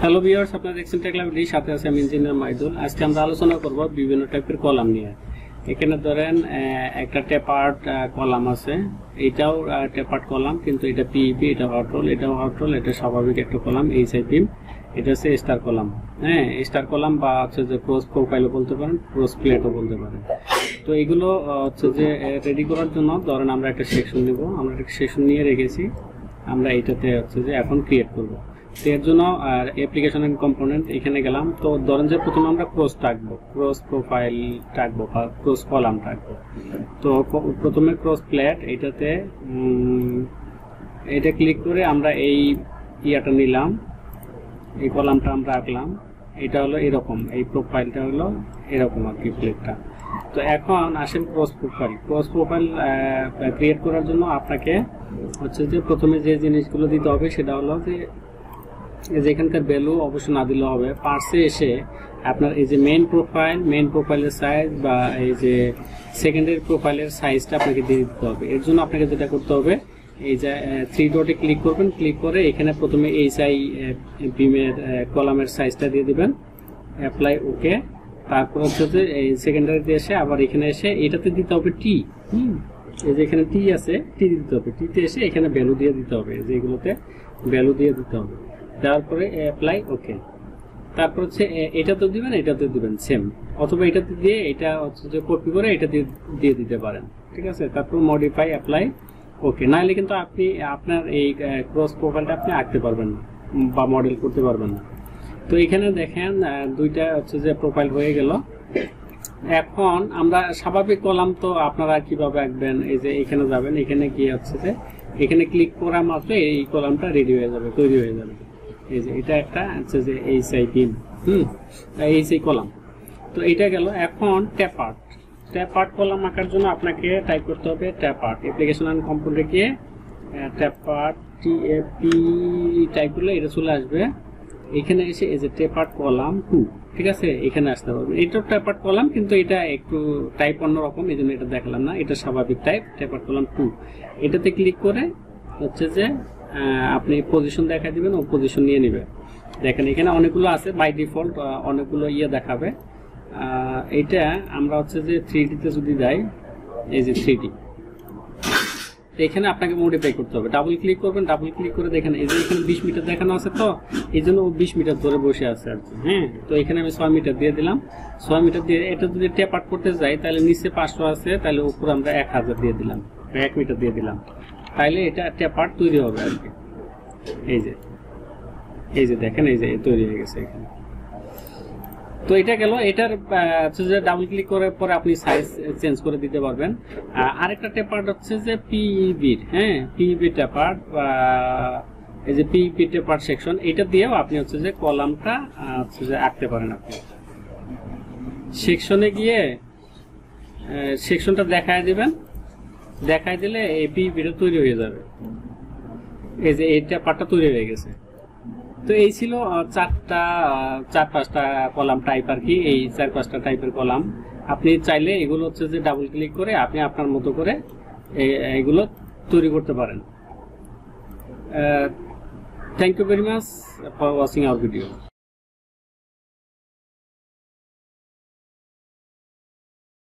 Hello viewers, আপনারা দেখছেন টেকলাভিডির সাথে আছে আমি ইঞ্জিনিয়ার মাইদুল। আজকে আমরা আলোচনা করব বিভিন্ন টাইপের কলাম নিয়ে। এখানে ধরেন একটা টেপার্ট কলাম আছে, এটাও টেপার্ট কলাম, কিন্তু এটা পিইপি, এটা হট রোল, এটা হট রোল, এটা স্বাভাবিক একটা কলাম এইচআইপি, এটা হচ্ছে স্টার কলাম। হ্যাঁ, স্টার কলাম বা হচ্ছে যে ক্রস প্রোফাইলও বলতে পারেন, ক্রস প্লেটও বলতে পারেন। তো এগুলো হচ্ছে যে রেডি করার জন্য ধরেন আমরা একটা সেকশন নেব, আমরা একটা সেকশন নিয়ে রেখেছি, আমরা এইটাতে হচ্ছে যে এখন ক্রিয়েট করব। এর জন্য অ্যাপ্লিকেশন এন্ড কম্পোনেন্ট এখানে গেলাম। তো ধরেন যে প্রথমে আমরা ক্রস টাকবো, ক্রস প্রোফাইল টাকবো বা ক্রস কলাম টাকবো। তো প্রথমে ক্রস প্লেট, এইটাতে এটা ক্লিক করে আমরা এই ইয়াটা নিলাম, এই কলামটা আমরা আঁকলাম। এটা হলো এরকম, এই প্রোফাইলটা হলো এরকম আর কি প্লেটটা। তো এখন আসেন cross profile. Cross profile create করার জন্য আপনাকে হচ্ছে যে প্রথমে যে জিনিসগুলো দিতে হবে সেটা হলো যে এখানকার ভ্যালু অবশ্য না দিলে হবে, পার্সে এসে আপনার এই যে মেইন প্রোফাইলের সাইজ বা এই যে সেকেন্ডারি প্রোফাইলের সাইজটা আপনাকে দিয়ে দিতে হবে। এর জন্য আপনাকে যেটা করতে হবে, এই যে 3 ডটে ক্লিক করবেন, ক্লিক করে এখানে প্রথমে এইচআই বিমের কলামের সাইজটা দিয়ে দিবেন, অ্যাপ্লাই ওকে। তারপর হচ্ছে যে এই সেকেন্ডারিতে এসে আবার এখানে এসে এটাতে দিতে হবে টি, এই যে এখানে টি আছে, টি দিতে হবে, টিতে এসে এখানে ভ্যালু দিয়ে দিতে হবে, যে এগুলোতে ভ্যালু দিয়ে দিতে হবে। তারপরে অ্যাপ্লাই ওকে। তারপর হচ্ছে এটাতে দিবেন, এটাতে দিবেন সেম, অথবা এটাতে দিয়ে এটা হচ্ছে যে কপি করে এটা দিয়ে দিতে পারেন, ঠিক আছে। তারপর মডিফাই, অ্যাপ্লাই ওকে। নাহলে কিন্তু আপনি আপনার এই ক্রস প্রোফাইলটা আপনি আঁকতে পারবেন না বা মডেল করতে পারবেন না। তো এখানে দেখেন দুইটা হচ্ছে যে প্রোফাইল হয়ে গেল। এখন আমরা স্বাভাবিক কলাম তো আপনারা কিভাবে আঁকবেন, এই যে এখানে যাবেন, এখানে গিয়ে হচ্ছে যে এখানে ক্লিক করা মাত্র এই কলামটা রেডি হয়ে যাবে, তৈরি হয়ে যাবে। এই যে এটা একটা হচ্ছে যে এইচআই বিম, এইচআই কলাম। তো এটা গেল। এখন ট্যাপার্ট কলাম আঁকার জন্য আপনাকে টাইপ করতে হবে ট্যাপার্ট, অ্যাপ্লিকেশন এন্ড কম্পোনেন্টে গিয়ে ট্যাপার্ট টিএপি টাইপ করলে এটা চলে আসবে। এখানে এসে এই যে ট্যাপার্ট কলাম 2, ঠিক আছে, এখানে আসতে পারবেন। এটা ট্যাপার্ট কলাম, কিন্তু এটা একটু টাইপ অন্যরকম, এই জন্য এটা দেখালাম না, এটা স্বাভাবিক টাইপ ট্যাপার্ট কলাম 2। এটাতে ক্লিক করে হচ্ছে যে আপনি পজিশন দেখা দিবেন, ও পজিশন নিয়ে নেবে। দেখেন এখানে অনেকগুলো আছে, বাই ডিফল্ট অনেকগুলো দেখাবে। এটা আমরা হচ্ছে যে 3D-তে যদি যাই, এই যে 3D, এখানে আপনাকে মডিফাই করতে হবে। ডাবল ক্লিক করবেন, ডাবল ক্লিক করে দেখেন এই যে এখানে 20 মিটার দেখানো আছে, তো এই জন্য ও 20 মিটার ধরে বসে আছে আর কি। হ্যাঁ, তো এখানে আমি 6 মিটার দিয়ে দিলাম। 6 মিটার দিয়ে এটা যদি ট্যাপার্ট করতে যাই, তাহলে নিচে 500 আছে, তাহলে উপরে আমরা 1000 দিয়ে দিলাম, 1 মিটার দিয়ে দিলাম, তাইলে এটা ট্যাপার্ট তৈরি হবে আর কি। এই যে দেখেন, এই যে তৈরি হয়ে গেছে এখানে। তো এটা গেল। এটার ডাবল ক্লিক করার পরে আপনি সাইজ চেঞ্জ করে দিতে পারবেন। আরেকটা ট্যাপার্ট হচ্ছে যে পিইবির, হ্যাঁ, পিইবি ট্যাপার্ট বা এই যে পিইবি ট্যাপার্ট সেকশন, এটা দিয়েও আপনি হচ্ছে যে কলামটা হচ্ছে যে আঁকতে পারেন। আপনি সেকশনে গিয়ে সেকশনটা দেখায় দিবেন, দেখায় দিলে এই পিইবিটা তৈরি হয়ে যাবে। এই যে এই ট্যাপার্টটা তৈরি হয়ে গেছে। তো এই ছিল 4-5টা কলাম টাইপ আর কি, এই 4-5টা টাইপের কলাম। আপনি চাইলে এগুলো হচ্ছে যে ডাবল ক্লিক করে আপনি আপনার মতো করে এগুলো তৈরি করতে পারেন। Thank you very much for watching our video.